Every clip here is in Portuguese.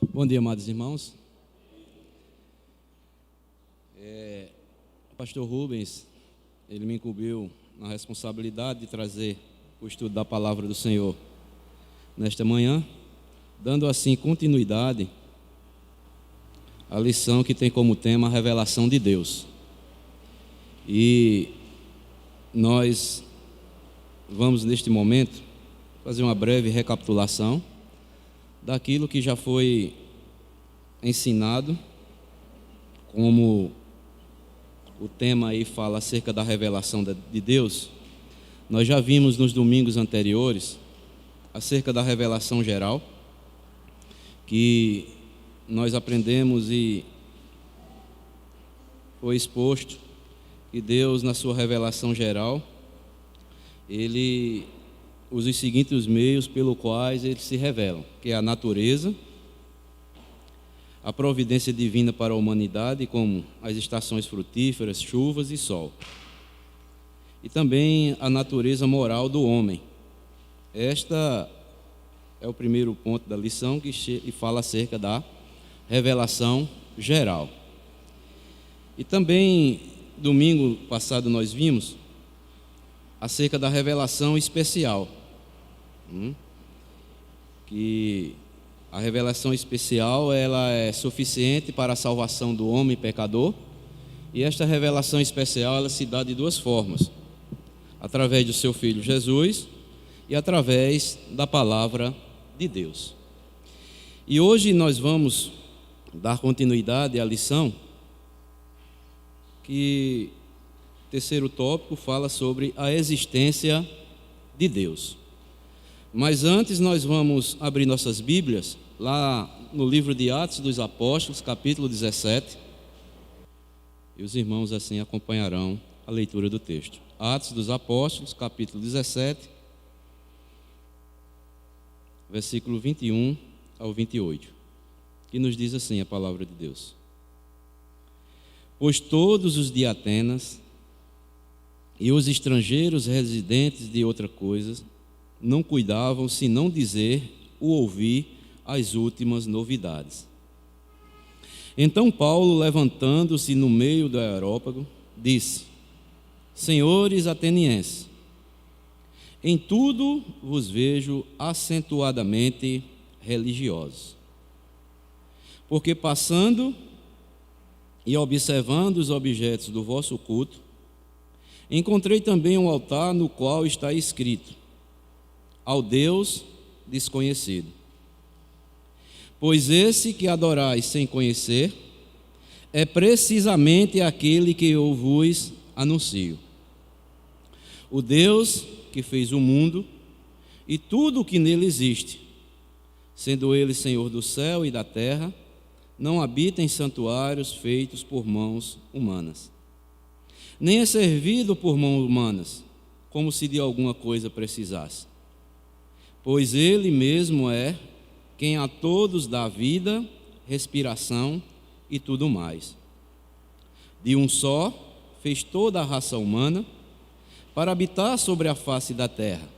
Bom dia, amados irmãos. O pastor Rubens, ele me incumbiu na responsabilidade de trazer o estudo da palavra do Senhor nesta manhã, dando assim continuidade à lição que tem como tema a revelação de Deus. E nós vamos, neste momento, fazer uma breve recapitulação daquilo que já foi ensinado, como o tema aí fala acerca da revelação de Deus. Nós já vimos nos domingos anteriores acerca da revelação geral, que nós aprendemos e foi exposto que Deus, na sua revelação geral, Ele usa os seguintes meios pelos quais Ele se revela, que é a natureza, a providência divina para a humanidade, como as estações frutíferas, chuvas e sol. E também a natureza moral do homem. Esta é o primeiro ponto da lição, que fala acerca da revelação geral. E também, domingo passado, nós vimos acerca da revelação especial. Que a revelação especial, ela é suficiente para a salvação do homem pecador, e esta revelação especial, ela se dá de duas formas: através do seu Filho Jesus e através da palavra de Deus. E hoje nós vamos dar continuidade à lição, que o terceiro tópico fala sobre a existência de Deus. Mas antes nós vamos abrir nossas Bíblias lá no livro de Atos dos Apóstolos, capítulo 17. E os irmãos assim acompanharão a leitura do texto. Atos dos Apóstolos, capítulo 17, versículo 21 ao 28, que nos diz assim a palavra de Deus: Pois todos os de Atenas e os estrangeiros residentes de outra coisa não cuidavam senão dizer ou ouvir as últimas novidades. Então Paulo, levantando-se no meio do aerópago, disse: Senhores atenienses, em tudo vos vejo acentuadamente religiosos. Porque passando e observando os objetos do vosso culto, encontrei também um altar no qual está escrito: ao Deus desconhecido. Pois esse que adorais sem conhecer é precisamente aquele que eu vos anuncio. O Deus que fez o mundo e tudo o que nele existe, sendo ele Senhor do céu e da terra, não habita em santuários feitos por mãos humanas, nem é servido por mãos humanas, como se de alguma coisa precisasse. Pois Ele mesmo é quem a todos dá vida, respiração e tudo mais. De um só fez toda a raça humana para habitar sobre a face da terra,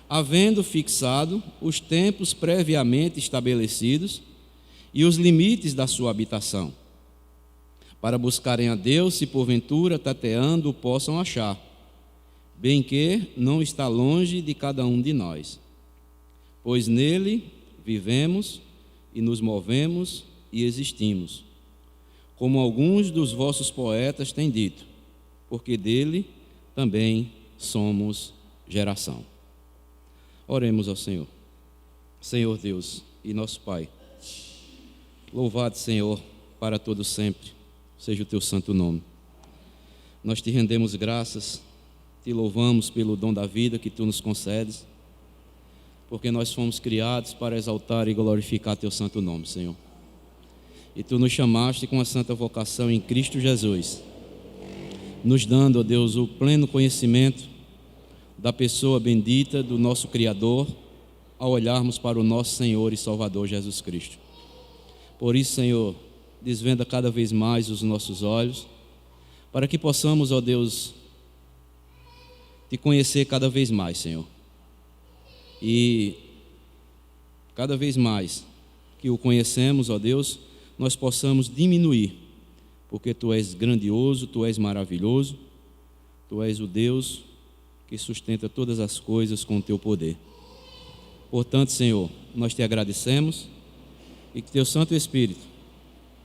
havendo fixado os tempos previamente estabelecidos e os limites da sua habitação, para buscarem a Deus, se porventura tateando o possam achar, bem que não está longe de cada um de nós, pois nele vivemos e nos movemos e existimos, como alguns dos vossos poetas têm dito, porque dele também somos geração. Oremos ao Senhor. Senhor Deus e nosso Pai, louvado Senhor para todo sempre, seja o teu santo nome. Nós te rendemos graças, te louvamos pelo dom da vida que tu nos concedes, porque nós fomos criados para exaltar e glorificar teu santo nome, Senhor. E tu nos chamaste com a santa vocação em Cristo Jesus, nos dando, ó Deus, o pleno conhecimento da pessoa bendita do nosso Criador, ao olharmos para o nosso Senhor e Salvador Jesus Cristo. Por isso, Senhor, desvenda cada vez mais os nossos olhos, para que possamos, ó Deus, te conhecer cada vez mais, Senhor. E cada vez mais que o conhecemos, ó Deus, nós possamos diminuir, porque Tu és grandioso, Tu és maravilhoso, Tu és o Deus que sustenta todas as coisas com o Teu poder. Portanto, Senhor, nós Te agradecemos e que Teu Santo Espírito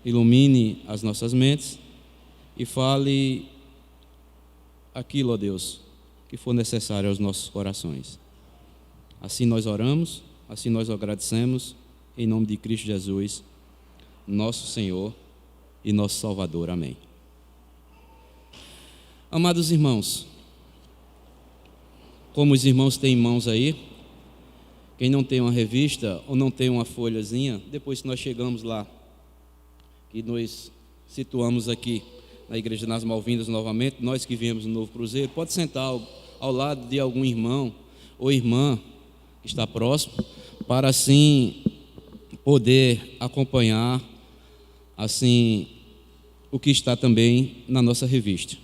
ilumine as nossas mentes e fale aquilo, ó Deus, que for necessário aos nossos corações. Assim nós oramos, assim nós agradecemos, em nome de Cristo Jesus, nosso Senhor e nosso Salvador. Amém. Amados irmãos, como os irmãos têm em mãos aí, quem não tem uma revista ou não tem uma folhazinha, depois que nós chegamos lá, que nos situamos aqui na Igreja das Malvindas novamente, nós que viemos no Novo Cruzeiro, pode sentar ao lado de algum irmão ou irmã que está próximo, para assim poder acompanhar assim o que está também na nossa revista.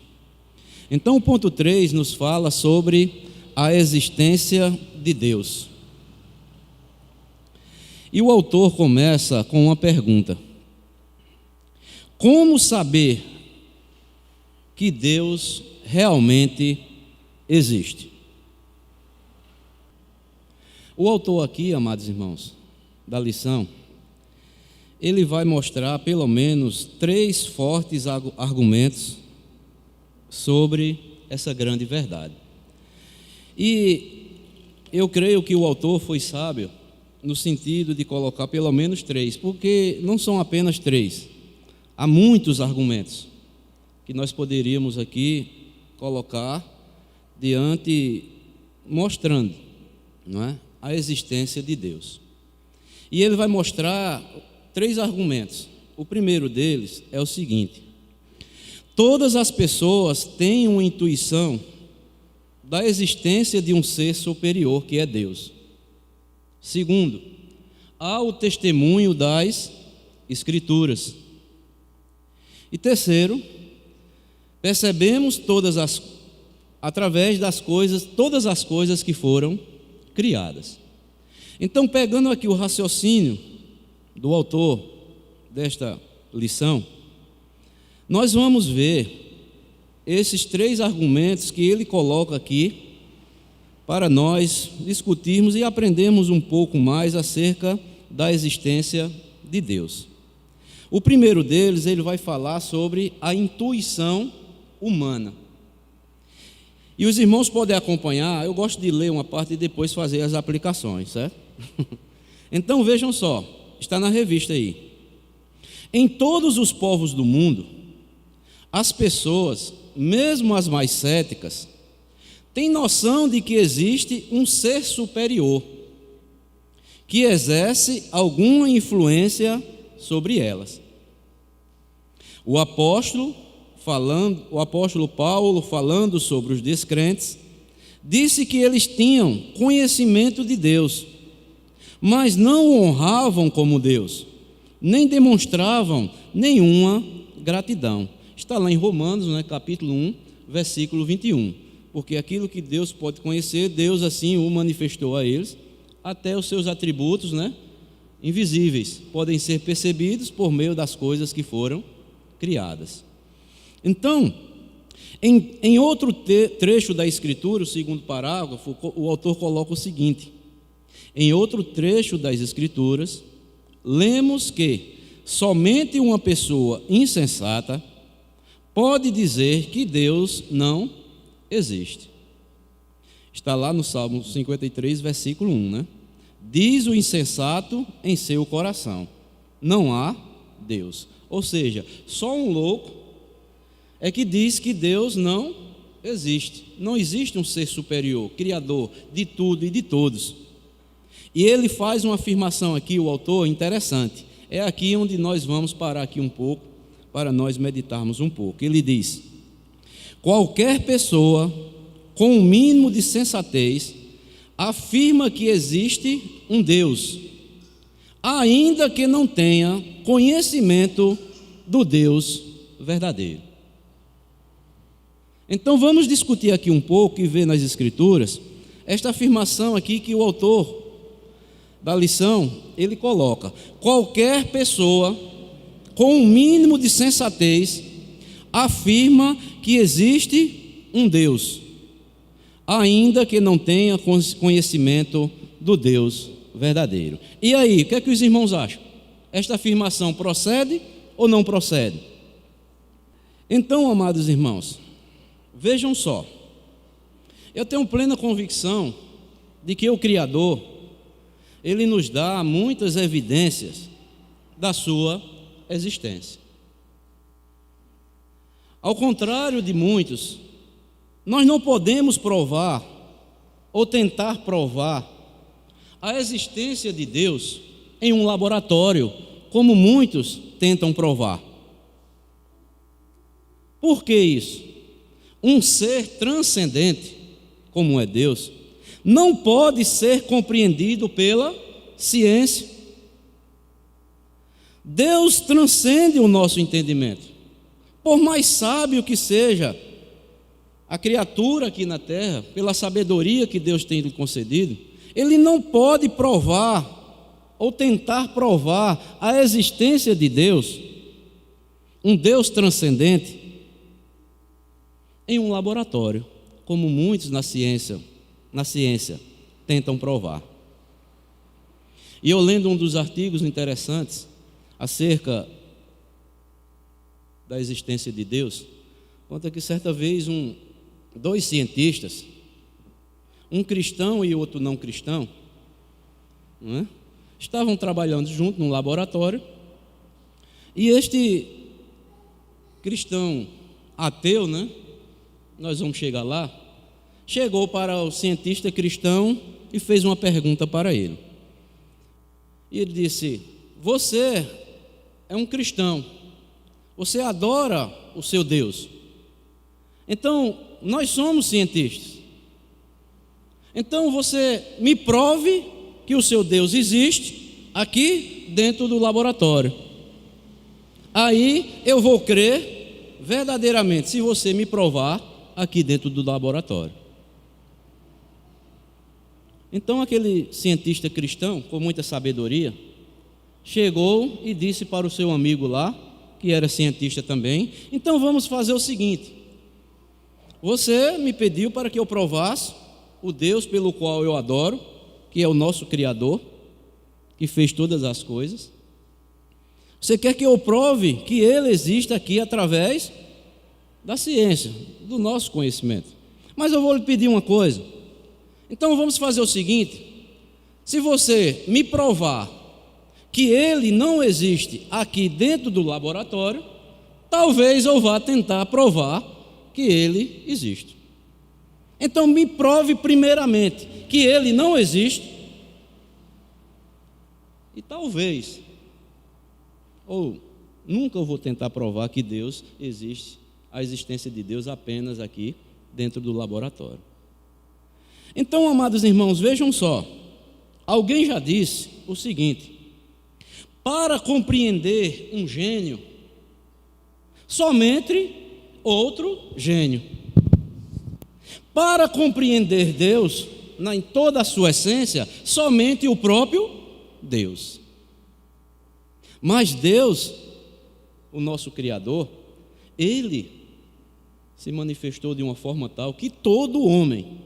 Então o ponto 3 nos fala sobre a existência de Deus. E o autor começa com uma pergunta: como saber que Deus realmente existe? O autor aqui, amados irmãos, da lição, ele vai mostrar pelo menos 3 fortes argumentos sobre essa grande verdade. E eu creio que o autor foi sábio no sentido de colocar pelo menos 3, porque não são apenas 3, há muitos argumentos que nós poderíamos aqui colocar diante, mostrando, não é, a existência de Deus. E ele vai mostrar 3 argumentos. O primeiro deles é o seguinte: todas as pessoas têm uma intuição da existência de um ser superior que é Deus. Segundo, há o testemunho das Escrituras. E terceiro, percebemos através das coisas, todas as coisas que foram criadas. Então, pegando aqui o raciocínio do autor desta lição, nós vamos ver esses 3 argumentos que ele coloca aqui para nós discutirmos e aprendermos um pouco mais acerca da existência de Deus. O primeiro deles, ele vai falar sobre a intuição humana. E os irmãos podem acompanhar, eu gosto de ler uma parte e depois fazer as aplicações, certo? Então vejam só, está na revista aí. Em todos os povos do mundo, as pessoas, mesmo as mais céticas, têm noção de que existe um ser superior que exerce alguma influência sobre elas. O apóstolo Paulo, falando sobre os descrentes, disse que eles tinham conhecimento de Deus, mas não o honravam como Deus, nem demonstravam nenhuma gratidão. Está lá em Romanos, né, capítulo 1, versículo 21. Porque aquilo que Deus pode conhecer, Deus assim o manifestou a eles, até os seus atributos, né, invisíveis, podem ser percebidos por meio das coisas que foram criadas. Então, em outro trecho da Escritura, o segundo parágrafo, o autor coloca o seguinte: em outro trecho das Escrituras, lemos que somente uma pessoa insensata pode dizer que Deus não existe. Está lá no Salmo 53, versículo 1, né? Diz o insensato em seu coração: não há Deus. Ou seja, só um louco é que diz que Deus não existe. Não existe um ser superior, criador de tudo e de todos. E ele faz uma afirmação aqui, o autor, interessante. É aqui onde nós vamos parar aqui um pouco, para nós meditarmos um pouco. Ele diz: qualquer pessoa com um mínimo de sensatez afirma que existe um Deus, ainda que não tenha conhecimento do Deus verdadeiro. Então vamos discutir aqui um pouco e ver nas Escrituras esta afirmação aqui que o autor da lição, ele coloca: qualquer pessoa com um mínimo de sensatez afirma que existe um Deus, ainda que não tenha conhecimento do Deus verdadeiro. E aí, o que é que os irmãos acham? Esta afirmação procede ou não procede? Então, amados irmãos, vejam só, eu tenho plena convicção de que o Criador, ele nos dá muitas evidências da sua existência. Ao contrário de muitos, nós não podemos provar ou tentar provar a existência de Deus em um laboratório, como muitos tentam provar. Por que isso? Um ser transcendente, como é Deus, não pode ser compreendido pela ciência. Deus transcende o nosso entendimento. Por mais sábio que seja a criatura aqui na terra, pela sabedoria que Deus tem lhe concedido, ele não pode provar ou tentar provar a existência de Deus, um Deus transcendente, em um laboratório, como muitos na ciência tentam provar. E eu lendo um dos artigos interessantes acerca da existência de Deus, conta que certa vez dois cientistas, um cristão e outro não cristão, não é? Estavam trabalhando juntos num laboratório, e este cristão ateu, né? Nós vamos chegar lá, chegou para o cientista cristão e fez uma pergunta para ele. E ele disse: você é um cristão, você adora o seu Deus, então nós somos cientistas, então você me prove que o seu Deus existe aqui dentro do laboratório, aí eu vou crer verdadeiramente se você me provar aqui dentro do laboratório. Então aquele cientista cristão, com muita sabedoria, chegou e disse para o seu amigo lá, que era cientista também: então vamos fazer o seguinte, você me pediu para que eu provasse o Deus pelo qual eu adoro, que é o nosso Criador, que fez todas as coisas. Você quer que eu prove que Ele existe aqui através da ciência, do nosso conhecimento. Mas eu vou lhe pedir uma coisa. Então vamos fazer o seguinte: se você me provar que Ele não existe aqui dentro do laboratório, talvez eu vá tentar provar que Ele existe. Então me prove primeiramente que Ele não existe, e talvez, ou nunca eu vou tentar provar que Deus existe, a existência de Deus apenas aqui dentro do laboratório. Então, amados irmãos, vejam só, alguém já disse o seguinte: para compreender um gênio, somente outro gênio. Para compreender Deus, em toda a sua essência, somente o próprio Deus. Mas Deus, o nosso Criador, Ele se manifestou de uma forma tal que todo homem,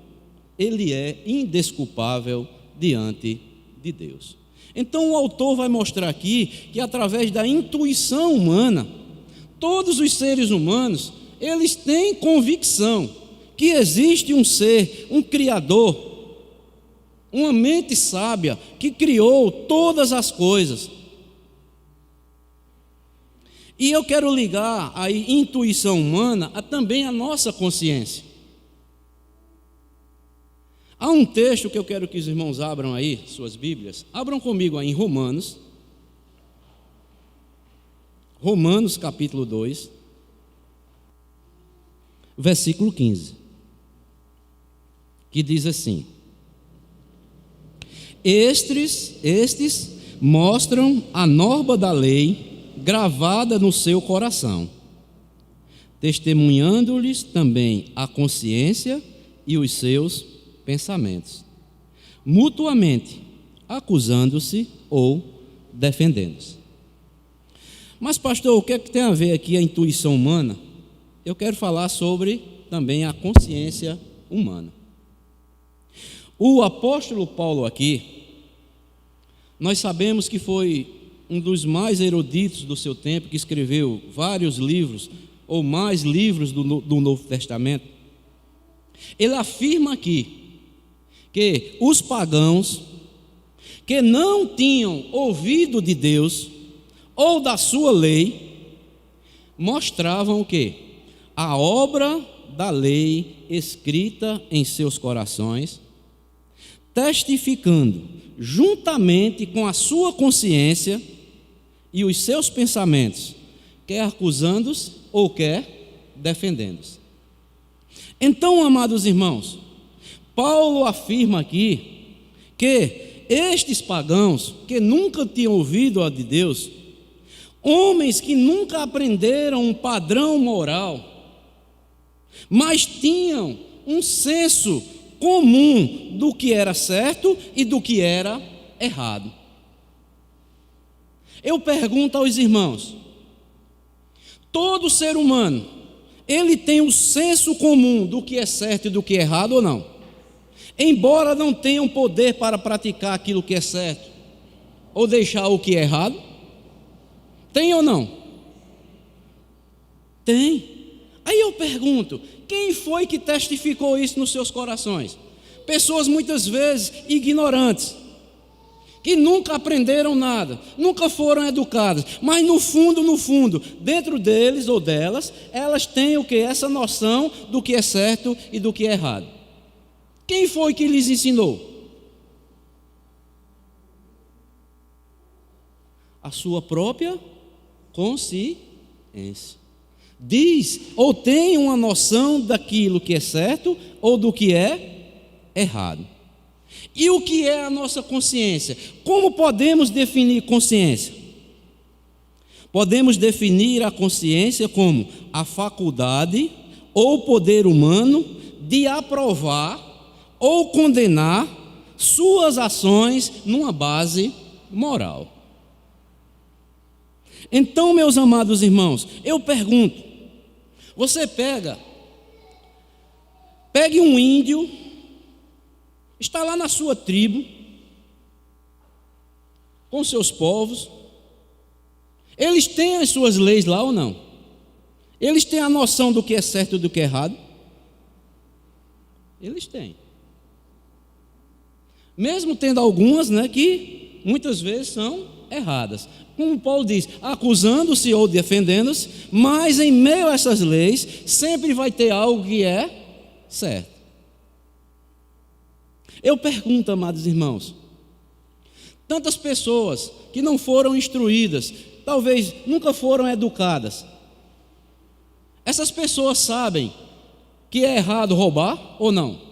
ele é indesculpável diante de Deus. Então o autor vai mostrar aqui que através da intuição humana, todos os seres humanos, eles têm convicção que existe um ser, um Criador, uma mente sábia que criou todas as coisas. E eu quero ligar a intuição humana também à nossa consciência. Há um texto que eu quero que os irmãos abram aí, suas Bíblias. Abram comigo aí em Romanos. Romanos capítulo 2, versículo 15. Que diz assim: Estes mostram a norma da lei gravada no seu coração, testemunhando-lhes também a consciência e os seus pensamentos, mutuamente acusando-se ou defendendo-se. Mas, pastor, o que é que tem a ver aqui a intuição humana? Eu quero falar sobre também a consciência humana. O apóstolo Paulo aqui, nós sabemos que foi um dos mais eruditos do seu tempo, que escreveu vários livros, ou mais livros do Novo Testamento. Ele afirma aqui que os pagãos que não tinham ouvido de Deus ou da sua lei, mostravam o quê? A obra da lei escrita em seus corações, testificando juntamente com a sua consciência e os seus pensamentos, quer acusando-os ou quer defendendo-os. Então, amados irmãos, Paulo afirma aqui que estes pagãos que nunca tinham ouvido a de Deus, homens que nunca aprenderam um padrão moral, mas tinham um senso comum do que era certo e do que era errado. Eu pergunto aos irmãos, todo ser humano, ele tem um senso comum do que é certo e do que é errado ou não? Embora não tenham poder para praticar aquilo que é certo ou deixar o que é errado, tem ou não? Tem. Aí eu pergunto, quem foi que testificou isso nos seus corações? Pessoas muitas vezes ignorantes, que nunca aprenderam nada, nunca foram educadas, mas no fundo, dentro deles ou delas, elas têm o que? Essa noção do que é certo e do que é errado. Quem foi que lhes ensinou? A sua própria consciência. Diz ou tem uma noção daquilo que é certo ou do que é errado. E o que é a nossa consciência? Como podemos definir consciência? Podemos definir a consciência como a faculdade ou poder humano de aprovar ou condenar suas ações numa base moral. Então, meus amados irmãos, eu pergunto, você pegue um índio, está lá na sua tribo, com seus povos, eles têm as suas leis lá ou não? Eles têm a noção do que é certo e do que é errado? Eles têm. Mesmo tendo algumas, que muitas vezes são erradas. Como Paulo diz, acusando-se ou defendendo-se, mas em meio a essas leis, sempre vai ter algo que é certo. Eu pergunto, amados irmãos, tantas pessoas que não foram instruídas, talvez nunca foram educadas, essas pessoas sabem que é errado roubar ou não?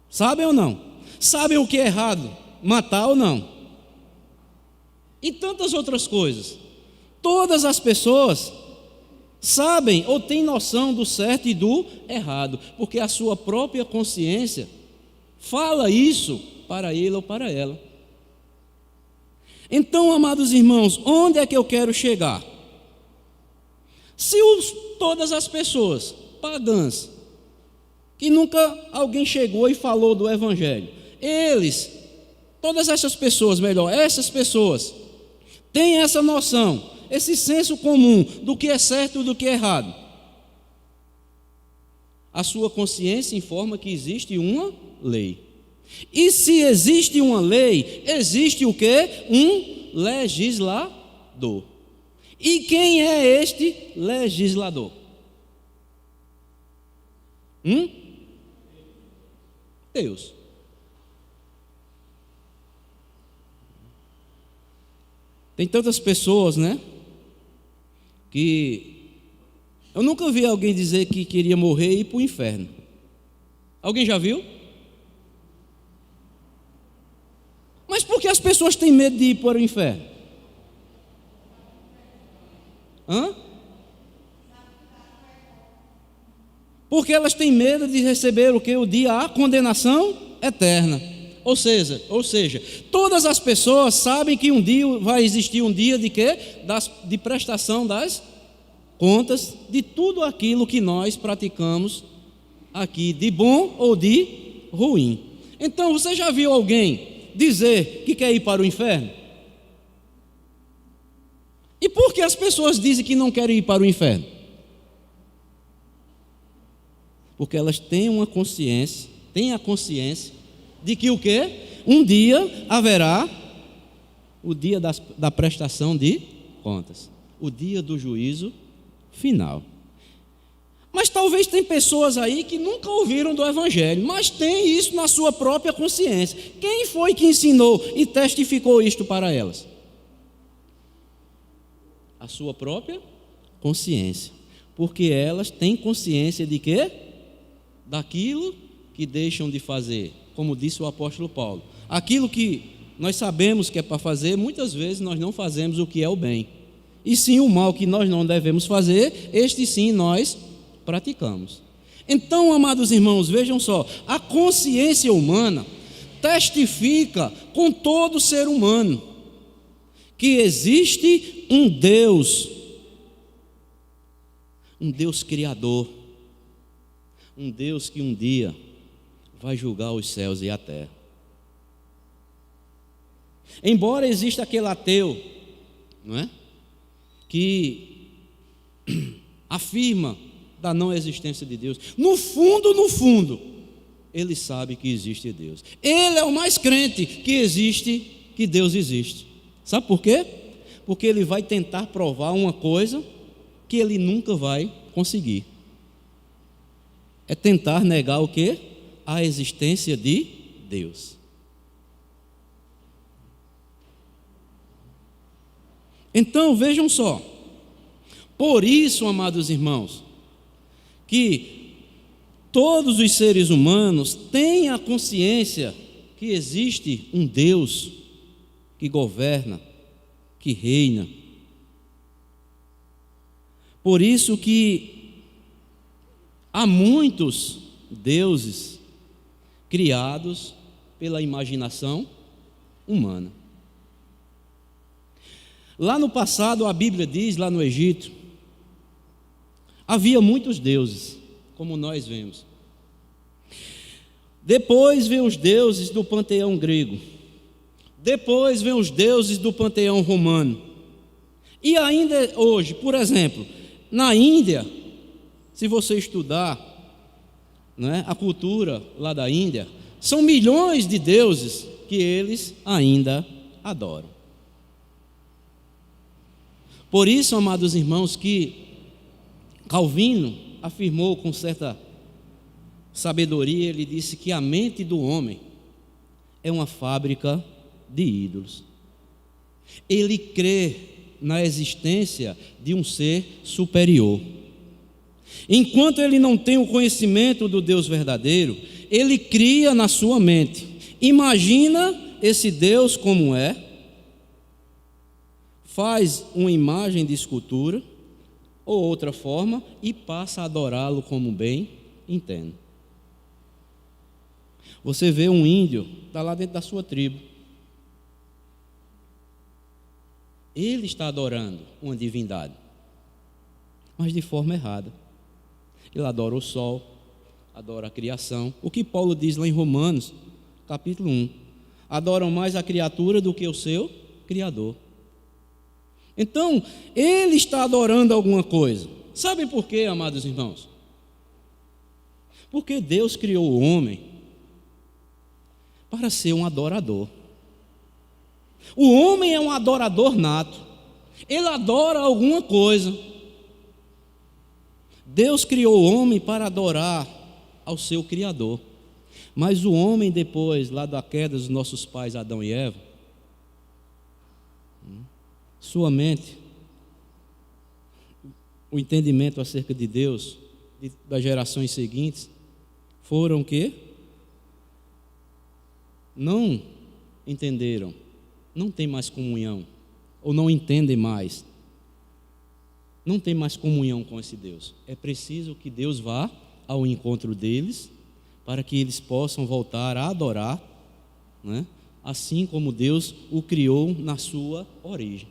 Sabem ou não? Sabem o que é errado matar ou não? E tantas outras coisas. Todas as pessoas sabem ou têm noção do certo e do errado, porque a sua própria consciência fala isso para ele ou para ela. Então, amados irmãos, onde é que eu quero chegar? Se todas as pessoas pagãs, que nunca alguém chegou e falou do Evangelho, todas essas pessoas têm essa noção, esse senso comum do que é certo e do que é errado. A sua consciência informa que existe uma lei. E se existe uma lei, existe o quê? Um legislador. E quem é este legislador? Deus. Tem tantas pessoas, que eu nunca vi alguém dizer que queria morrer e ir para o inferno. Alguém já viu? Mas por que as pessoas têm medo de ir para o inferno? Porque elas têm medo de receber o que? O dia, a condenação eterna. Ou seja, todas as pessoas sabem que um dia vai existir um dia de quê? De prestação das contas de tudo aquilo que nós praticamos aqui, de bom ou de ruim. Então, você já viu alguém dizer que quer ir para o inferno? E por que as pessoas dizem que não querem ir para o inferno? Porque elas têm a consciência de que o quê? Um dia haverá o dia da prestação de contas, o dia do juízo final. Mas talvez tem pessoas aí que nunca ouviram do Evangelho, mas tem isso na sua própria consciência. Quem foi que ensinou e testificou isto para elas? A sua própria consciência. Porque elas têm consciência de quê? Daquilo que deixam de fazer. Como disse o apóstolo Paulo, aquilo que nós sabemos que é para fazer, muitas vezes nós não fazemos o que é o bem, e sim o mal que nós não devemos fazer, este sim nós praticamos. Então, amados irmãos, vejam só, a consciência humana testifica com todo ser humano que existe um Deus criador, um Deus que um dia vai julgar os céus e a terra. Embora exista aquele ateu, não é? Que afirma da não existência de Deus, no fundo, ele sabe que existe Deus. Ele é o mais crente que Deus existe. Sabe por quê? Porque ele vai tentar provar uma coisa que ele nunca vai conseguir. É tentar negar o quê? A existência de Deus. Então, vejam só, por isso, amados irmãos, que todos os seres humanos têm a consciência que existe um Deus que governa, que reina. Por isso que há muitos deuses criados pela imaginação humana. Lá no passado, a Bíblia diz, lá no Egito, havia muitos deuses, como nós vemos. Depois vem os deuses do panteão grego. Depois vem os deuses do panteão romano. E ainda hoje, por exemplo, na Índia, se você estudar, né, a cultura lá da Índia, são milhões de deuses que eles ainda adoram. Por isso, amados irmãos, que Calvino afirmou com certa sabedoria, ele disse que a mente do homem é uma fábrica de ídolos. Ele crê na existência de um ser superior. Enquanto ele não tem o conhecimento do Deus verdadeiro, ele cria na sua mente. Imagina esse Deus como é, faz uma imagem de escultura ou outra forma e passa a adorá-lo como bem entende. Você vê um índio, está lá dentro da sua tribo. Ele está adorando uma divindade, mas de forma errada. Ele adora o sol, adora a criação. O que Paulo diz lá em Romanos, capítulo 1. Adoram mais a criatura do que o seu Criador. Então, ele está adorando alguma coisa. Sabem por quê, amados irmãos? Porque Deus criou o homem para ser um adorador. O homem é um adorador nato. Ele adora alguma coisa. Deus criou o homem para adorar ao seu Criador. Mas o homem, depois, lá da queda dos nossos pais Adão e Eva, sua mente, o entendimento acerca de Deus, das gerações seguintes, foram o quê? Não entenderam, não tem mais comunhão, ou não entendem mais, não tem mais comunhão com esse Deus. É preciso que Deus vá ao encontro deles, para que eles possam voltar a adorar né? Assim como Deus o criou na sua origem.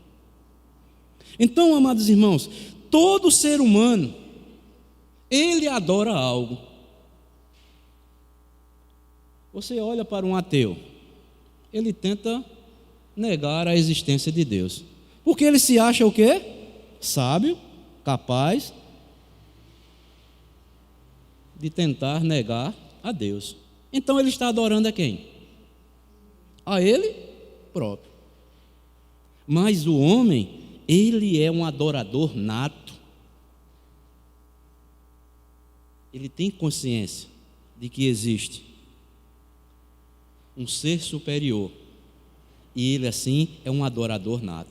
Então, amados irmãos, todo ser humano, ele adora algo. Você olha para um ateu, ele tenta negar a existência de Deus, porque ele se acha o quê? Sábio, capaz de tentar negar a Deus. Então ele está adorando a quem? A ele próprio. Mas o homem, ele é um adorador nato. Ele tem consciência de que existe um ser superior, e ele assim é um adorador nato.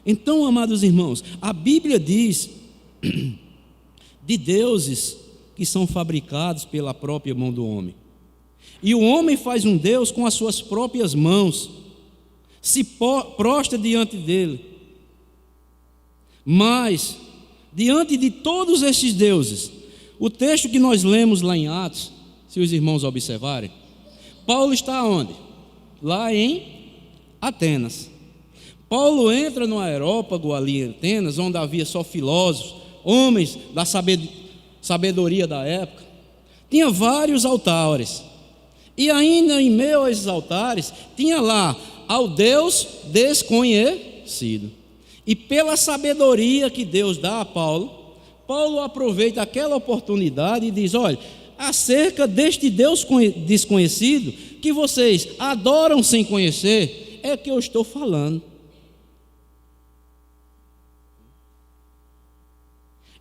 Então, amados irmãos, a Bíblia diz de deuses que são fabricados pela própria mão do homem, e o homem faz um Deus com as suas próprias mãos, se prostra diante dele. Mas, diante de todos estes deuses, o texto que nós lemos lá em Atos, se os irmãos observarem, Paulo está onde? Lá em Atenas. Paulo entra no aerópago ali em Atenas, onde havia só filósofos, homens da sabedoria da época. Tinha vários altares. E ainda em meio a esses altares, tinha lá ao Deus desconhecido. E pela sabedoria que Deus dá a Paulo, Paulo aproveita aquela oportunidade e diz: olha, acerca deste Deus desconhecido, que vocês adoram sem conhecer, é que eu estou falando.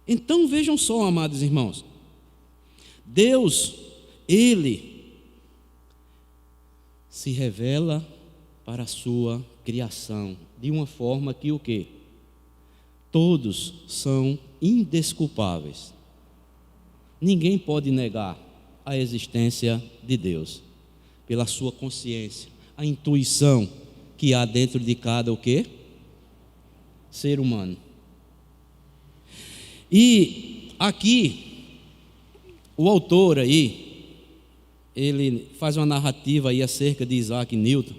Então vejam só, amados irmãos, Deus, Ele se revela para a sua criação de uma forma que o quê? Todos são indesculpáveis. Ninguém pode negar a existência de Deus pela sua consciência, a intuição que há dentro de cada o quê? Ser humano. E aqui o autor aí, ele faz uma narrativa aí acerca de Isaac Newton,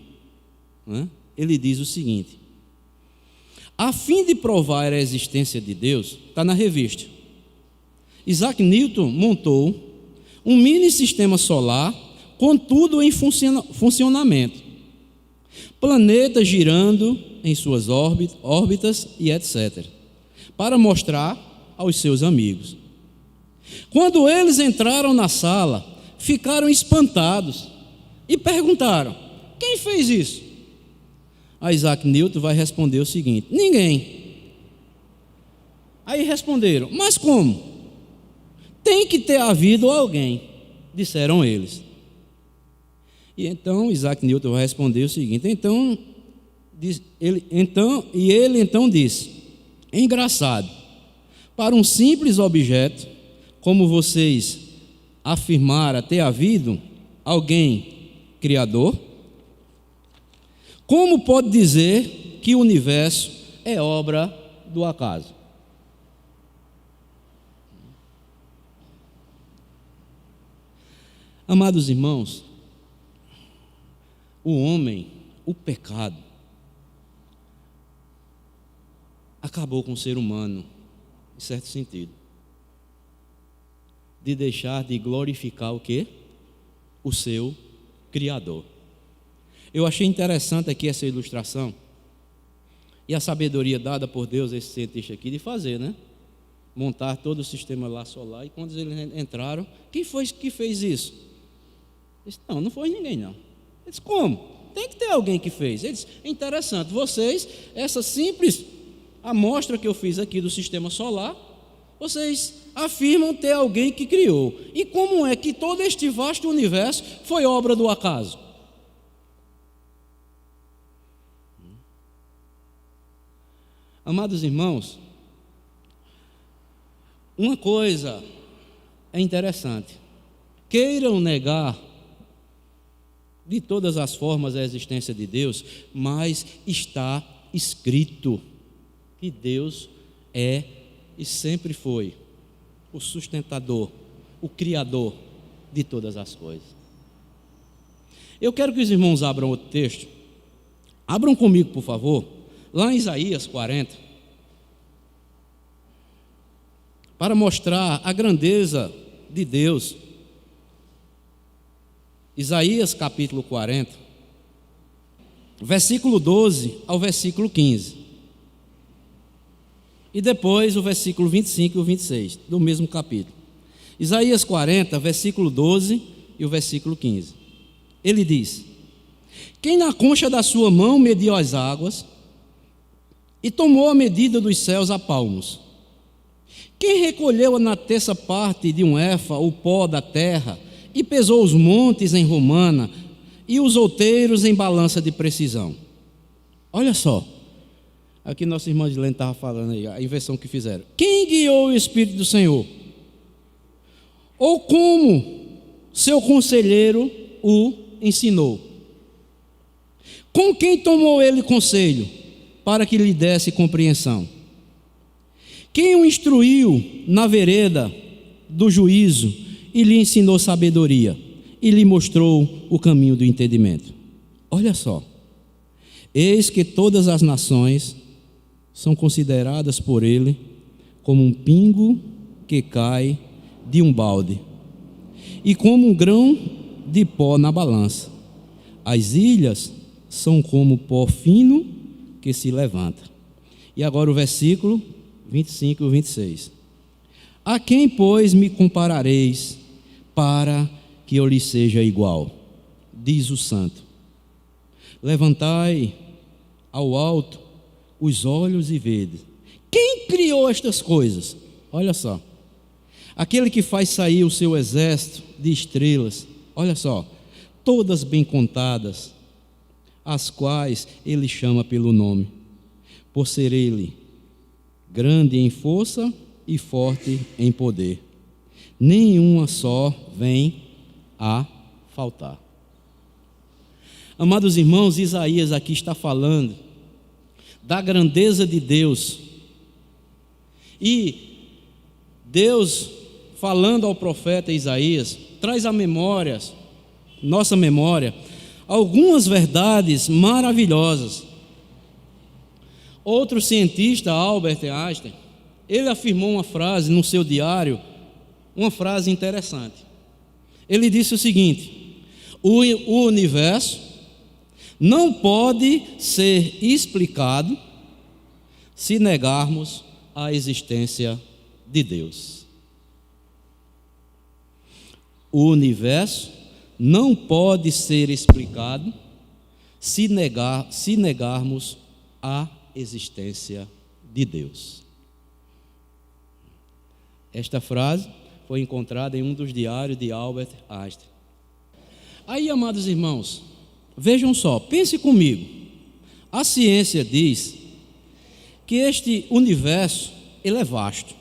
né? Ele diz o seguinte: a fim de provar a existência de Deus, está na revista, Isaac Newton montou um mini sistema solar com tudo em funcionamento, planetas girando em suas órbitas e etc., para mostrar aos seus amigos. Quando eles entraram na sala, ficaram espantados e perguntaram: quem fez isso? A Isaac Newton vai responder o seguinte: ninguém. Aí responderam: mas como? Tem que ter havido alguém, disseram eles. E então Isaac Newton vai responder o seguinte: ele então disse: engraçado, para um simples objeto, como vocês afirmaram ter havido alguém criador, como pode dizer que o universo é obra do acaso? Amados irmãos, o homem, o pecado, acabou com o ser humano, em certo sentido, de deixar de glorificar o quê? O seu Criador. Eu achei interessante aqui essa ilustração e a sabedoria dada por Deus a esse cientista aqui de fazer, né? Montar todo o sistema lá solar. E quando eles entraram, quem foi que fez isso? Ele disse: não foi ninguém não. Ele disse: como? Tem que ter alguém que fez. Ele disse: interessante, vocês, essa simples amostra que eu fiz aqui do sistema solar, vocês afirmam ter alguém que criou. E como é que todo este vasto universo foi obra do acaso? Amados irmãos, uma coisa é interessante: queiram negar de todas as formas a existência de Deus, mas está escrito que Deus é e sempre foi o sustentador, o criador de todas as coisas. Eu quero que os irmãos abram outro texto. Abram comigo, por favor, lá em Isaías 40, para mostrar a grandeza de Deus. Isaías capítulo 40, versículo 12 ao versículo 15. E depois o versículo 25 e o 26, do mesmo capítulo. Isaías 40, versículo 12 e o versículo 15. Ele diz: quem na concha da sua mão mediu as águas e tomou a medida dos céus a palmos? Quem recolheu na terça parte de um éfa o pó da terra e pesou os montes em romana e os outeiros em balança de precisão? Olha só, aqui nossa irmã Dilene estava falando aí, a inversão que fizeram. Quem guiou o Espírito do Senhor? Ou como seu conselheiro o ensinou? Com quem tomou ele conselho para que lhe desse compreensão? Quem o instruiu na vereda do juízo e lhe ensinou sabedoria e lhe mostrou o caminho do entendimento? Olha só, eis que todas as nações são consideradas por ele como um pingo que cai de um balde e como um grão de pó na balança. As ilhas são como pó fino que se levanta. E agora o versículo 25 e 26. A quem, pois, me comparareis para que eu lhe seja igual? Diz o Santo. Levantai ao alto os olhos e vede. Quem criou estas coisas? Olha só. Aquele que faz sair o seu exército de estrelas. Olha só. Todas bem contadas, as quais ele chama pelo nome, por ser ele grande em força e forte em poder. Nenhuma só vem a faltar. Amados irmãos, Isaías aqui está falando da grandeza de Deus. E Deus, falando ao profeta Isaías, traz à memória, nossa memória, algumas verdades maravilhosas. Outro cientista, Albert Einstein, ele afirmou uma frase no seu diário, uma frase interessante. Ele disse o seguinte: o universo não pode ser explicado se negarmos a existência de Deus. O universo não pode ser explicado se negarmos a existência de Deus. Esta frase foi encontrada em um dos diários de Albert Einstein. Aí, amados irmãos, vejam só, pense comigo. A ciência diz que este universo, ele é vasto.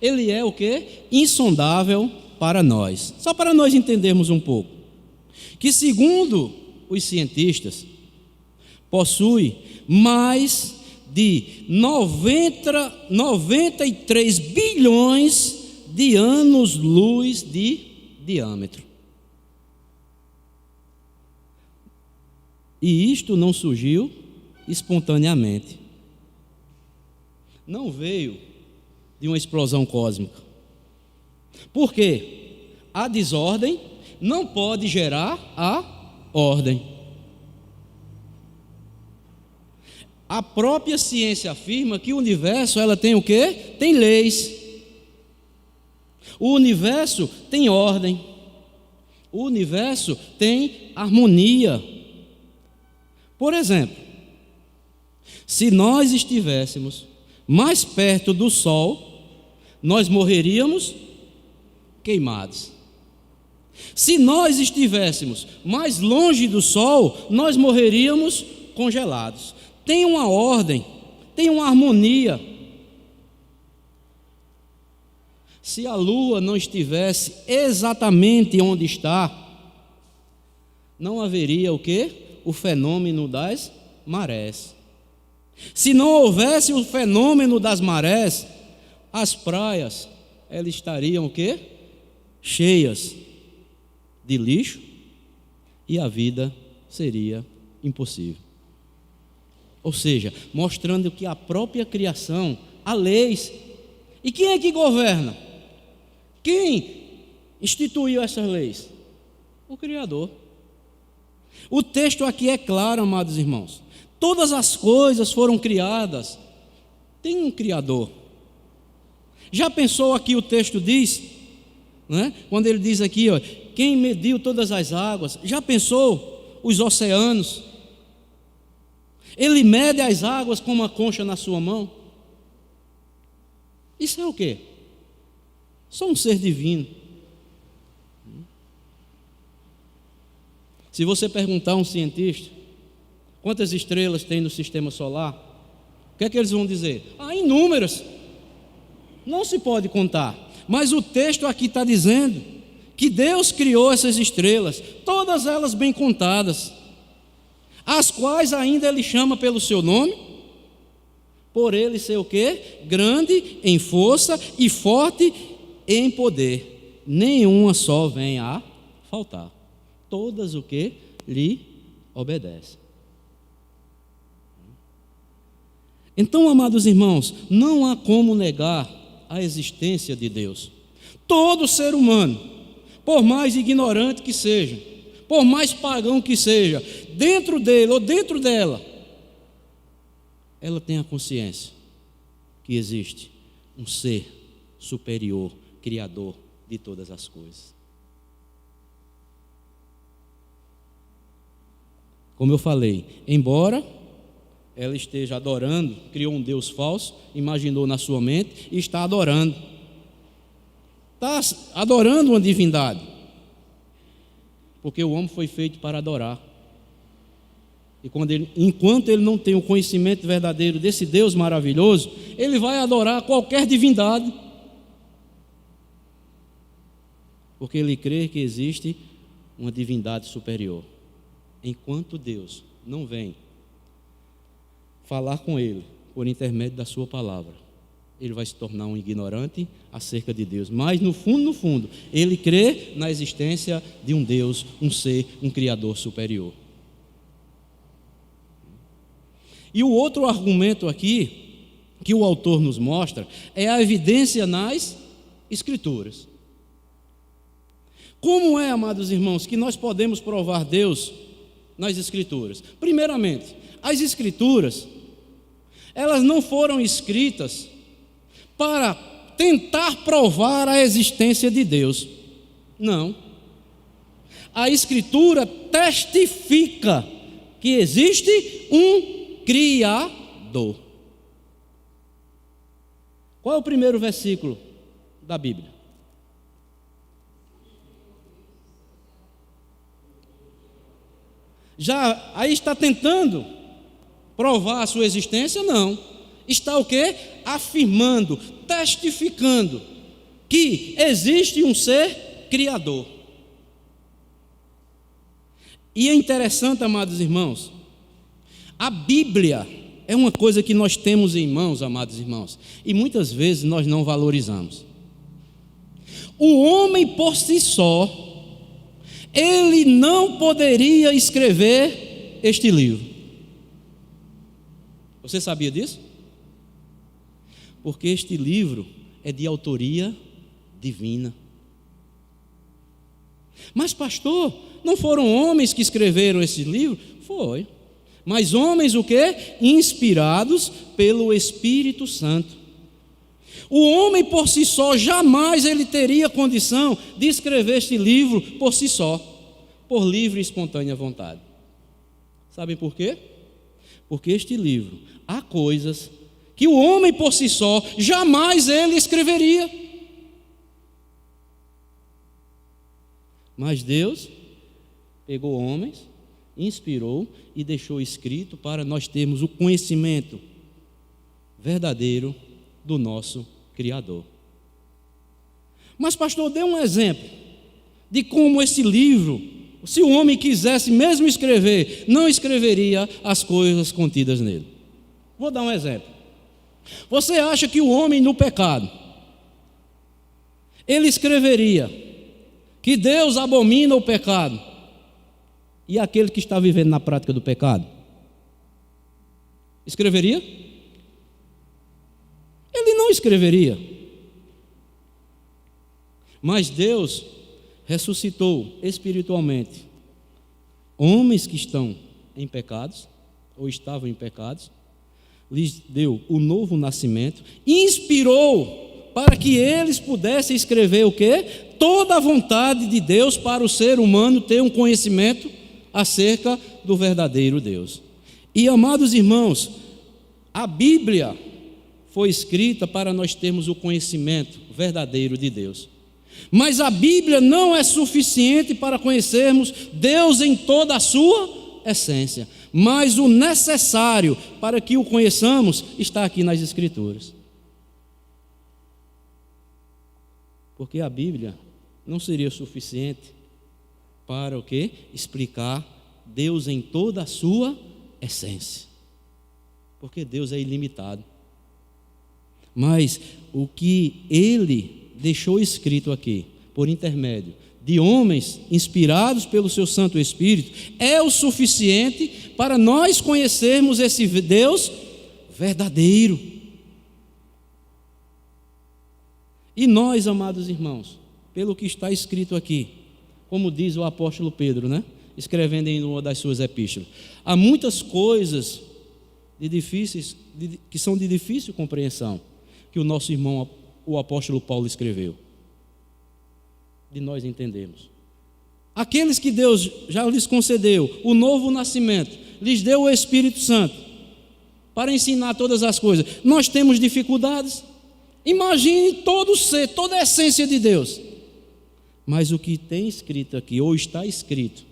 Ele é o quê? Insondável para nós. Só para nós entendermos um pouco. Que segundo os cientistas, possui mais de 93 bilhões de anos-luz de diâmetro. E isto não surgiu espontaneamente. Não veio de uma explosão cósmica. Por quê? A desordem não pode gerar a ordem. A própria ciência afirma que o universo, ela tem o quê? Tem leis. O universo tem ordem. O universo tem harmonia. Por exemplo, se nós estivéssemos mais perto do Sol, nós morreríamos queimados. Se nós estivéssemos mais longe do Sol, nós morreríamos congelados. Tem uma ordem, tem uma harmonia. Se a Lua não estivesse exatamente onde está, não haveria o quê? O fenômeno das marés. Se não houvesse o fenômeno das marés, as praias, elas estariam o quê? Cheias de lixo e a vida seria impossível. Ou seja, mostrando que a própria criação há leis. E quem é que governa? Quem instituiu essas leis? O Criador. O texto aqui é claro, amados irmãos. Todas as coisas foram criadas. Tem um Criador. Já pensou aqui, o texto diz, né? Quando ele diz aqui, ó, quem mediu todas as águas? Já pensou os oceanos? Ele mede as águas com uma concha na sua mão. Isso é o quê? Só um ser divino. Se você perguntar a um cientista quantas estrelas tem no sistema solar, o que é que eles vão dizer? Inúmeras. Não se pode contar. Mas o texto aqui está dizendo que Deus criou essas estrelas, todas elas bem contadas, as quais ainda Ele chama pelo seu nome, por Ele ser o quê? Grande em força e forte em poder. Nenhuma só vem a faltar. Todas o que lhe obedecem. Então, amados irmãos, não há como negar a existência de Deus. Todo ser humano, por mais ignorante que seja, por mais pagão que seja, dentro dele ou dentro dela, ela tem a consciência que existe um ser superior, criador de todas as coisas. Como eu falei, embora ela esteja adorando, criou um Deus falso, imaginou na sua mente e está adorando. Está adorando uma divindade. Porque o homem foi feito para adorar. E enquanto ele não tem o conhecimento verdadeiro desse Deus maravilhoso, ele vai adorar qualquer divindade. Porque ele crê que existe uma divindade superior. Enquanto Deus não vem falar com ele por intermédio da sua palavra, ele vai se tornar um ignorante acerca de Deus. Mas no fundo, ele crê na existência de um Deus, um ser, um Criador superior. E o outro argumento aqui, que o autor nos mostra, é a evidência nas Escrituras. Como é, amados irmãos, que nós podemos provar Deus nas Escrituras? Primeiramente, as Escrituras, elas não foram escritas para tentar provar a existência de Deus. Não. A Escritura testifica que existe um Criador. Qual é o primeiro versículo da Bíblia? Já aí está tentando provar a sua existência? Não. Está o quê? Afirmando, testificando que existe um ser criador. E é interessante, amados irmãos, a Bíblia é uma coisa que nós temos em mãos, amados irmãos, e muitas vezes nós não valorizamos. O homem por si só, ele não poderia escrever este livro. Você sabia disso? Porque este livro é de autoria divina. Mas pastor, não foram homens que escreveram esse livro? Foi. Mas homens o quê? Inspirados pelo Espírito Santo. O homem por si só, jamais ele teria condição de escrever este livro por si só, por livre e espontânea vontade. Sabem por quê? Porque este livro, há coisas que o homem por si só, jamais ele escreveria. Mas Deus pegou homens, inspirou e deixou escrito para nós termos o conhecimento verdadeiro do nosso Criador. Mas pastor, dê um exemplo de como esse livro, se o homem quisesse mesmo escrever, não escreveria as coisas contidas nele. Vou dar um exemplo. Você acha que o homem no pecado, ele escreveria que Deus abomina o pecado e aquele que está vivendo na prática do pecado? Escreveria? Ele não escreveria. Mas Deus ressuscitou espiritualmente homens que estão em pecados, ou estavam em pecados, lhes deu o novo nascimento, inspirou para que eles pudessem escrever o quê? Toda a vontade de Deus para o ser humano ter um conhecimento acerca do verdadeiro Deus. E, amados irmãos, a Bíblia foi escrita para nós termos o conhecimento verdadeiro de Deus. Mas a Bíblia não é suficiente para conhecermos Deus em toda a sua essência. Mas o necessário para que o conheçamos está aqui nas Escrituras. Porque a Bíblia não seria suficiente para o quê? Explicar Deus em toda a sua essência. Porque Deus é ilimitado. Mas o que Ele deixou escrito aqui, por intermédio de homens inspirados pelo seu Santo Espírito, é o suficiente para nós conhecermos esse Deus verdadeiro. E nós, amados irmãos, pelo que está escrito aqui, como diz o apóstolo Pedro, né? Escrevendo em uma das suas epístolas, há muitas coisas que são de difícil compreensão, que o nosso irmão, o apóstolo Paulo, escreveu, de nós entendermos. Aqueles que Deus já lhes concedeu o novo nascimento, lhes deu o Espírito Santo para ensinar todas as coisas. Nós temos dificuldades. Imagine todo o ser, toda a essência de Deus. Mas o que tem escrito aqui, ou está escrito,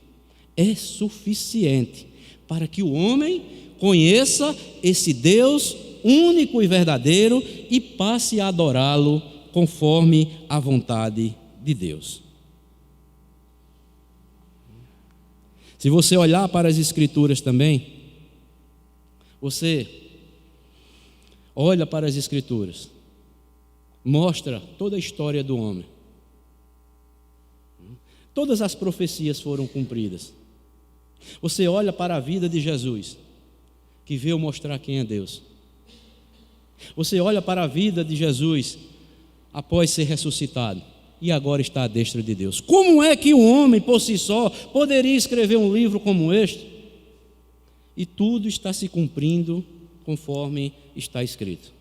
é suficiente para que o homem conheça esse Deus único e verdadeiro e passe a adorá-lo conforme a vontade de Deus. Se você olhar para as Escrituras também, você olha para as Escrituras, mostra toda a história do homem. Todas as profecias foram cumpridas. Você olha para a vida de Jesus, que veio mostrar quem é Deus. Você olha para a vida de Jesus após ser ressuscitado e agora está à destra de Deus. Como é que um homem por si só poderia escrever um livro como este? E tudo está se cumprindo conforme está escrito.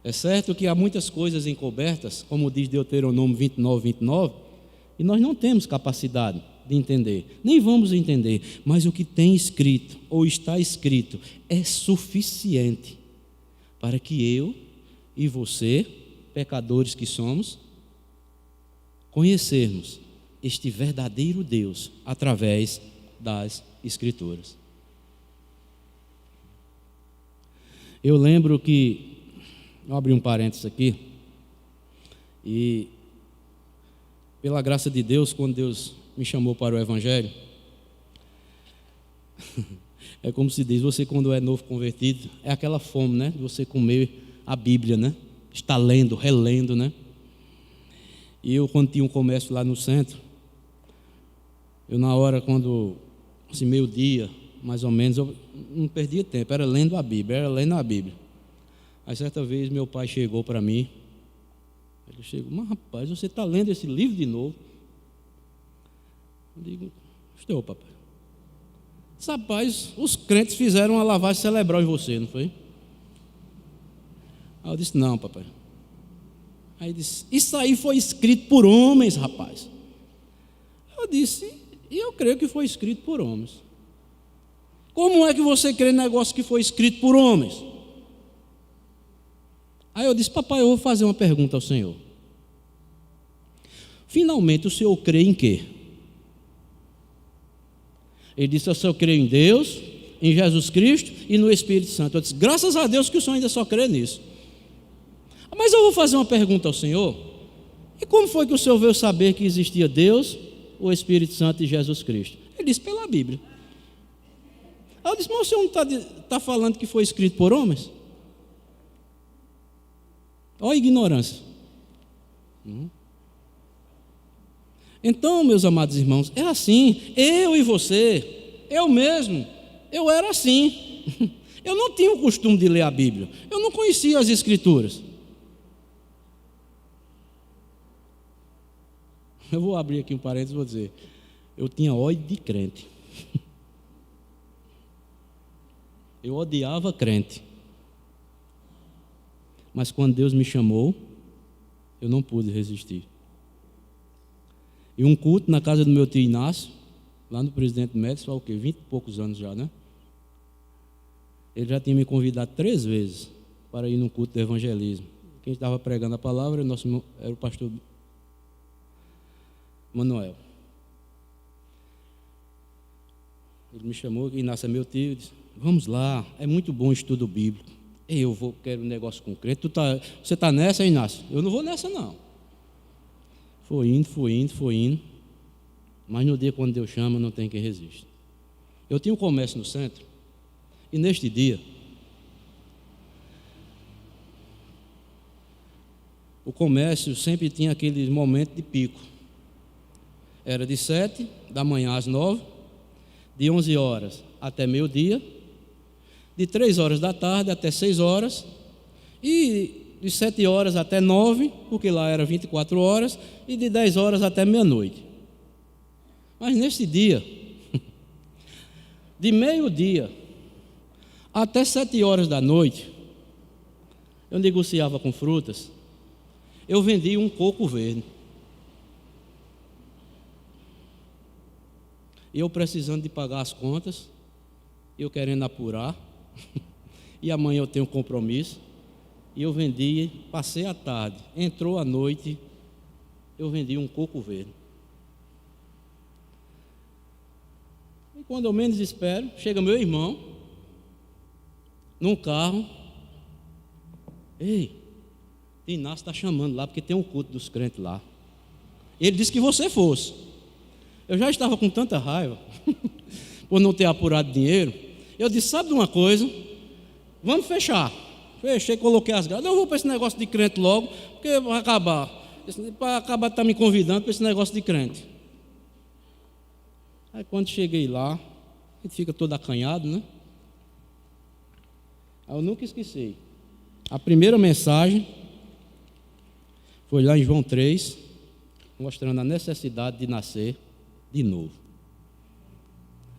É certo que há muitas coisas encobertas, como diz Deuteronômio 29, e nós não temos capacidade de entender, nem vamos entender, mas o que tem escrito, ou está escrito, é suficiente para que eu e você, pecadores que somos, conhecermos este verdadeiro Deus através das Escrituras. Eu lembro que, vou abrir um parênteses aqui, e pela graça de Deus, quando Deus me chamou para o Evangelho, é como se diz, você quando é novo convertido, é aquela fome, né, de você comer a Bíblia, né, está lendo, relendo, né. E eu, quando tinha um comércio lá no centro, eu na hora, quando, assim, meio-dia, mais ou menos, eu não perdia tempo, era lendo a Bíblia. Aí certa vez meu pai chegou para mim, ele chegou, mas rapaz, você está lendo esse livro de novo? Eu digo, estou, papai. Rapaz, os crentes fizeram uma lavagem cerebral em você, não foi? Aí eu disse, não, papai. Aí disse, isso aí foi escrito por homens, rapaz. Eu disse, e eu creio que foi escrito por homens. Como é que você crê no negócio que foi escrito por homens? Aí eu disse, papai, eu vou fazer uma pergunta ao Senhor. Finalmente o Senhor crê em quê? Ele disse, eu creio em Deus, em Jesus Cristo e no Espírito Santo. Eu disse, graças a Deus que o Senhor ainda só crê nisso. Mas eu vou fazer uma pergunta ao Senhor. E como foi que o Senhor veio saber que existia Deus, o Espírito Santo e Jesus Cristo? Ele disse, pela Bíblia. Aí eu disse, mas o Senhor não está falando que foi escrito por homens? Olha a ignorância. Então, meus amados irmãos, é assim. Eu e você, eu mesmo, eu era assim. Eu não tinha o costume de ler a Bíblia. Eu não conhecia as Escrituras. Eu vou abrir aqui um parênteses e vou dizer, eu tinha ódio de crente. Eu odiava crente. Mas quando Deus me chamou, eu não pude resistir. E um culto na casa do meu tio Inácio, lá no Presidente Médici, foi o quê? 20 e poucos anos já, né? Ele já tinha me convidado 3 vezes para ir num culto de evangelismo. Quem estava pregando a palavra era o pastor Manuel. Ele me chamou, Inácio é meu tio, disse, vamos lá, é muito bom o estudo bíblico. Quero um negócio com crente. Você está nessa, Inácio? Eu não vou nessa, não. Foi indo. Mas no dia quando Deus chama, não tem quem resista. Eu tinha um comércio no centro, e neste dia, o comércio sempre tinha aquele momento de pico. Era de 7 da manhã às 9, de 11 horas até meio-dia, de 3 horas da tarde até 6 horas, e de 7 horas até 9, porque lá era 24 horas, e de 10 horas até meia-noite. Mas nesse dia, de meio-dia até 7 horas da noite, eu negociava com frutas, eu vendia um coco verde. Eu precisando de pagar as contas, eu querendo apurar, e amanhã eu tenho compromisso, e eu vendi, passei a tarde, entrou a noite, eu vendi um coco verde. E quando eu menos espero, chega meu irmão, num carro, ei, Inácio está chamando lá, porque tem um culto dos crentes lá. Ele disse que você fosse. Eu já estava com tanta raiva, por não ter apurado dinheiro, eu disse, sabe de uma coisa? Vamos fechar. Fechei, coloquei as grades. Eu vou para esse negócio de crente logo, porque vai acabar. Para acabar de estar me convidando para esse negócio de crente. Aí quando cheguei lá, a gente fica todo acanhado, né? Aí eu nunca esqueci. A primeira mensagem foi lá em João 3, mostrando a necessidade de nascer de novo.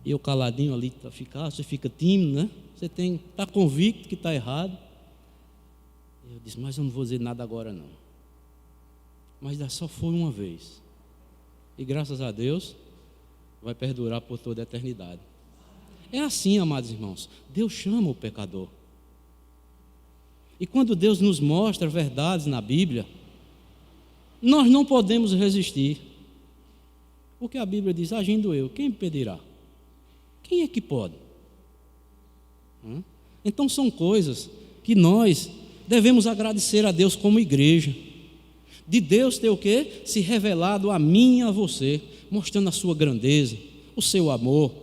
E eu caladinho ali, você fica tímido, né? Você está convicto que está errado. Eu disse, mas eu não vou dizer nada agora não. Mas só foi uma vez. E graças a Deus, vai perdurar por toda a eternidade. É assim, amados irmãos, Deus chama o pecador. E quando Deus nos mostra verdades na Bíblia, nós não podemos resistir. Porque a Bíblia diz, agindo eu, quem me impedirá? Quem é que pode? Então são coisas que nós devemos agradecer a Deus como igreja. De Deus ter o quê? Se revelado a mim e a você, mostrando a sua grandeza, o seu amor,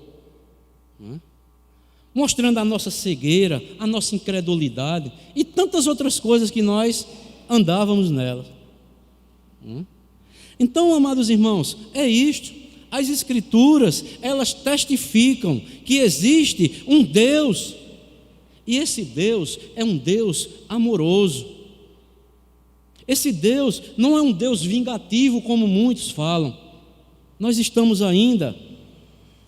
mostrando a nossa cegueira, a nossa incredulidade e tantas outras coisas que nós andávamos nelas. Então, amados irmãos, é isto. As Escrituras, elas testificam que existe um Deus, e esse Deus é um Deus amoroso. Esse Deus não é um Deus vingativo como muitos falam. Nós estamos ainda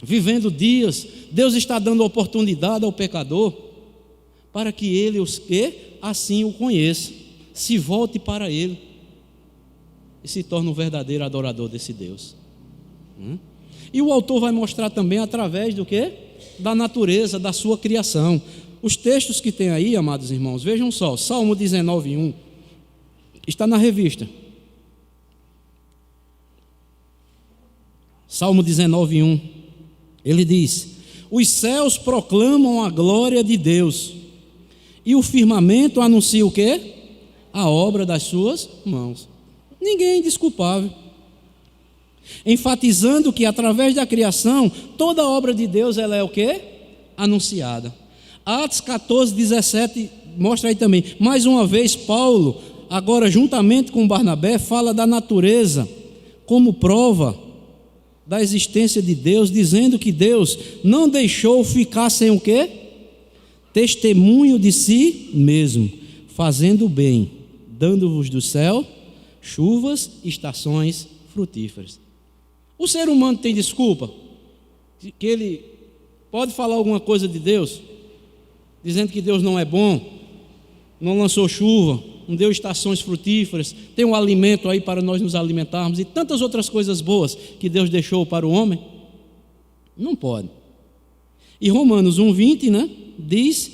vivendo dias, Deus está dando oportunidade ao pecador para que ele assim o conheça, se volte para ele e se torne um verdadeiro adorador desse Deus. E o autor vai mostrar também através do quê? Da natureza, da sua criação. Os textos que tem aí, amados irmãos, vejam só, Salmo 19:1, está na revista. Salmo 19:1, ele diz, os céus proclamam a glória de Deus, e o firmamento anuncia o quê? A obra das suas mãos. Ninguém é indesculpável. Enfatizando que através da criação, toda a obra de Deus, ela é o quê? Anunciada. Atos 14:17 mostra aí também, mais uma vez Paulo, agora juntamente com Barnabé, fala da natureza como prova da existência de Deus, dizendo que Deus não deixou ficar sem o quê? Testemunho de si mesmo, fazendo o bem, dando-vos do céu chuvas e estações frutíferas. O ser humano tem desculpa? Que ele pode falar alguma coisa de Deus, dizendo que Deus não é bom, não lançou chuva, não deu estações frutíferas, tem um alimento aí para nós nos alimentarmos e tantas outras coisas boas que Deus deixou para o homem? Não pode. E Romanos 1:20, diz,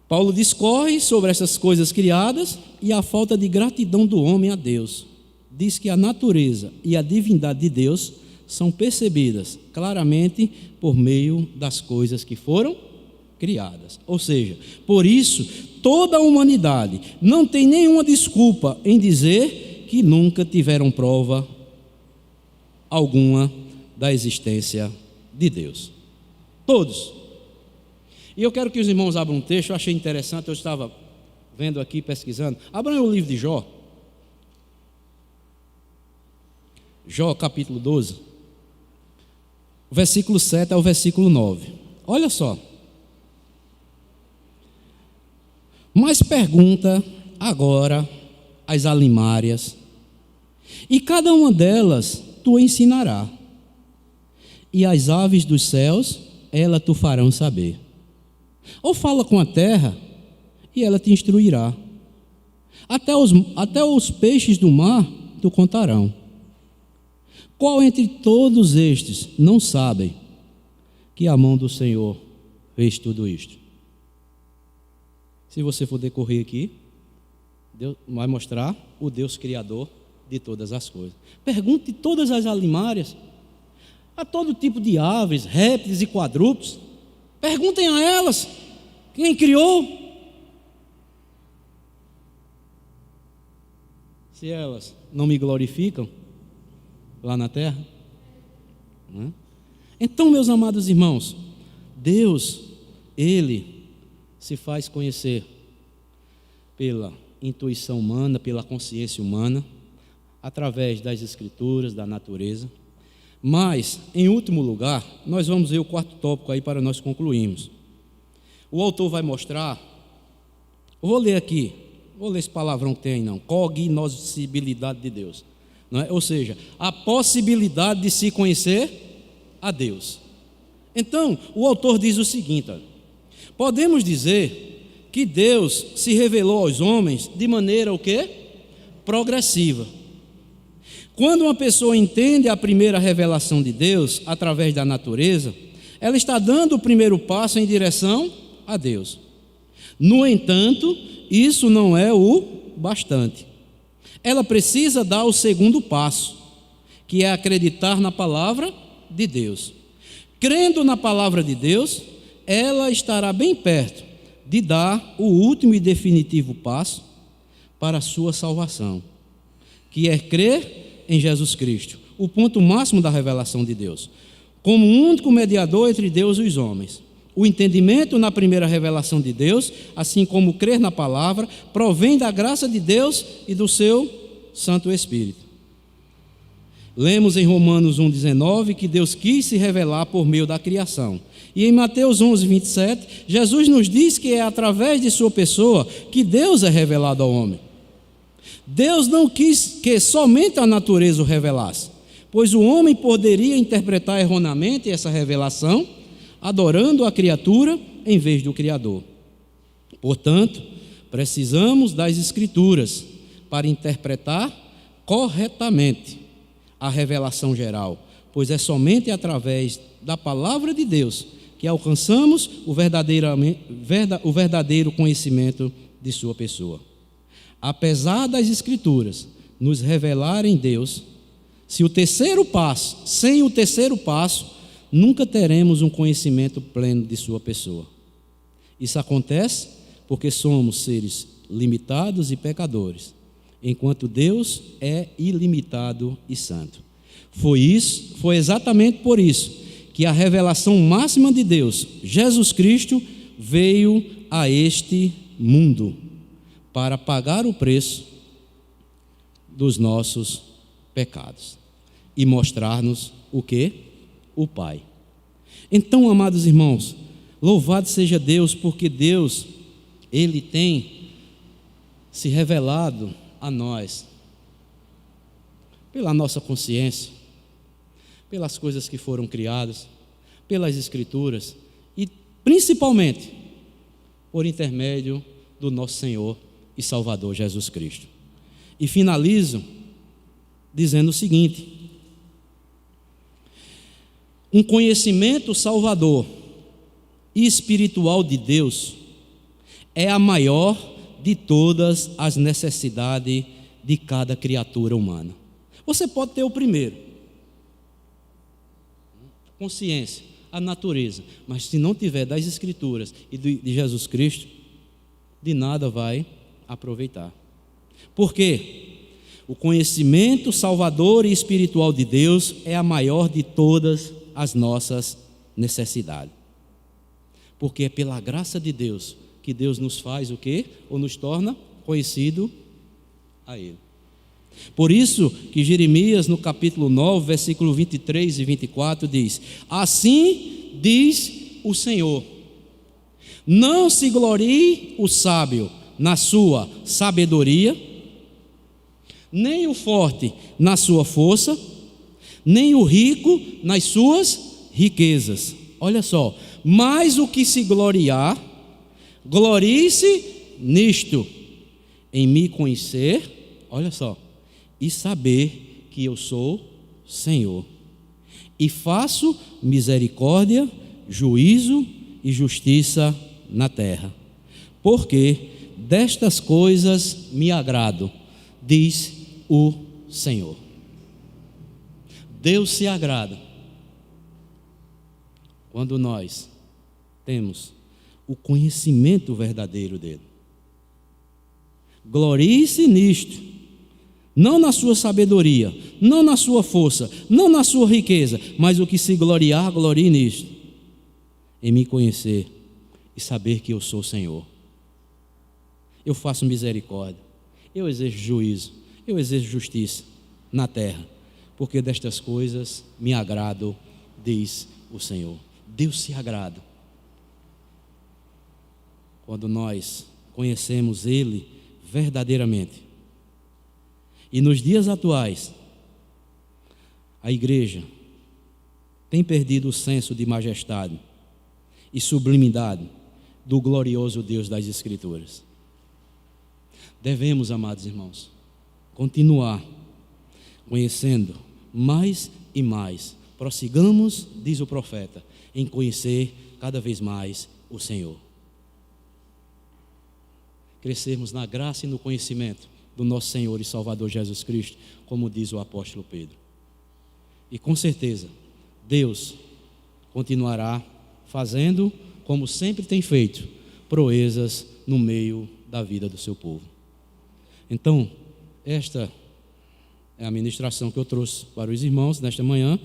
Paulo discorre sobre essas coisas criadas e a falta de gratidão do homem a Deus. Diz que a natureza e a divindade de Deus são percebidas claramente por meio das coisas que foram criadas. Ou seja, por isso, toda a humanidade não tem nenhuma desculpa em dizer que nunca tiveram prova alguma da existência de Deus. Todos. E eu quero que os irmãos abram um texto, eu achei interessante, eu estava vendo aqui, pesquisando. Abram o livro de Jó. Jó, capítulo 12. Versículo 7 ao versículo 9. Olha só. Mas pergunta agora as alimárias, e cada uma delas tu ensinará, e as aves dos céus, ela tu farão saber. Ou fala com a terra, e ela te instruirá. Até os peixes do mar tu contarão. Qual entre todos estes não sabem que a mão do Senhor fez tudo isto? Se você for decorrer aqui, Deus vai mostrar o Deus Criador de todas as coisas. Pergunte todas as alimárias, a todo tipo de aves, répteis e quadrúpedes. Perguntem a elas, quem criou? Se elas não me glorificam lá na terra. Então, meus amados irmãos, Deus, Ele se faz conhecer pela intuição humana, pela consciência humana, através das escrituras, da natureza. Mas, em último lugar, nós vamos ver o quarto tópico aí para nós concluirmos. O autor vai mostrar, vou ler aqui, vou ler esse palavrão que tem aí não, cognoscibilidade de Deus, não é? Ou seja, a possibilidade de se conhecer a Deus. Então, o autor diz o seguinte, olha, podemos dizer que Deus se revelou aos homens de maneira o quê? Progressiva. Quando uma pessoa entende a primeira revelação de Deus através da natureza, ela está dando o primeiro passo em direção a Deus. No entanto, isso não é o bastante. Ela precisa dar o segundo passo, que é acreditar na palavra de Deus. Crendo na palavra de Deus, ela estará bem perto de dar o último e definitivo passo para a sua salvação, que é crer em Jesus Cristo, o ponto máximo da revelação de Deus, como o único mediador entre Deus e os homens. O entendimento na primeira revelação de Deus, assim como crer na palavra, provém da graça de Deus e do seu Santo Espírito. Lemos em Romanos 1,19 que Deus quis se revelar por meio da criação. E em Mateus 11:27, Jesus nos diz que é através de sua pessoa que Deus é revelado ao homem. Deus não quis que somente a natureza o revelasse, pois o homem poderia interpretar erroneamente essa revelação, adorando a criatura em vez do Criador. Portanto, precisamos das Escrituras para interpretar corretamente a revelação geral, pois é somente através da palavra de Deus que alcançamos o verdadeiro conhecimento de sua pessoa. Apesar das Escrituras nos revelarem Deus, sem o terceiro passo, nunca teremos um conhecimento pleno de sua pessoa. Isso acontece porque somos seres limitados e pecadores, enquanto Deus é ilimitado e santo. Foi exatamente por isso que a revelação máxima de Deus, Jesus Cristo, veio a este mundo para pagar o preço dos nossos pecados. e mostrar-nos o quê? O Pai. Então, amados irmãos, louvado seja Deus, porque Deus, Ele tem se revelado a nós, pela nossa consciência, pelas coisas que foram criadas, pelas Escrituras e principalmente por intermédio do nosso Senhor e Salvador Jesus Cristo. E finalizo dizendo o seguinte: um conhecimento salvador e espiritual de Deus é a maior de todas as necessidades de cada criatura humana. Você pode ter o primeiro, consciência, a natureza, mas se não tiver das Escrituras e de Jesus Cristo, de nada vai aproveitar. Por quê? O conhecimento salvador e espiritual de Deus é a maior de todas as nossas necessidades. Porque é pela graça de Deus que Deus nos faz o quê? Ou nos torna conhecido a Ele. Por isso que Jeremias, no capítulo 9, versículo 23 e 24, diz: assim diz o Senhor, não se glorie o sábio na sua sabedoria, nem o forte na sua força, nem o rico nas suas riquezas. Olha só, mas o que se gloriar, glorie-se nisto, em me conhecer, olha só, e saber que eu sou Senhor, e faço misericórdia, juízo e justiça na terra, porque destas coisas me agrado, diz o Senhor. Deus se agrada quando nós temos o conhecimento verdadeiro dele. Glorie-se nisto, não na sua sabedoria, não na sua força, não na sua riqueza, mas o que se gloriar, glorie nisto, em me conhecer e saber que eu sou o Senhor. Eu faço misericórdia, eu exerço juízo, eu exerço justiça na terra, porque destas coisas me agrado, diz o Senhor. Deus se agrada quando nós conhecemos Ele verdadeiramente. E nos dias atuais, a igreja tem perdido o senso de majestade e sublimidade do glorioso Deus das Escrituras. Devemos, amados irmãos, continuar conhecendo mais e mais. Prossigamos, diz o profeta, em conhecer cada vez mais o Senhor. Crescermos na graça e no conhecimento do nosso Senhor e Salvador Jesus Cristo, como diz o apóstolo Pedro. E com certeza, Deus continuará fazendo, como sempre tem feito, proezas no meio da vida do seu povo. Então, esta é a ministração que eu trouxe para os irmãos nesta manhã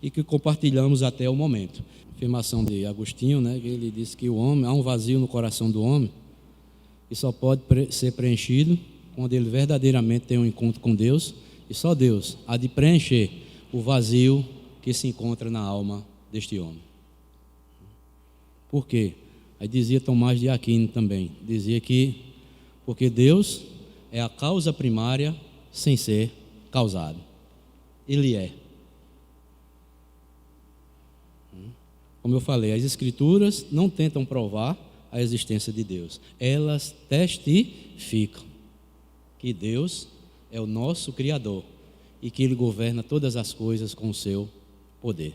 e que compartilhamos até o momento. A afirmação de Agostinho, que ele disse que há um vazio no coração do homem que só pode ser preenchido quando ele verdadeiramente tem um encontro com Deus, e só Deus há de preencher o vazio que se encontra na alma deste homem. Por quê? Aí dizia Tomás de Aquino também, dizia que porque Deus é a causa primária sem ser causado. Ele é. Como eu falei, as Escrituras não tentam provar a existência de Deus, elas testificam que Deus é o nosso Criador e que Ele governa todas as coisas com o seu poder.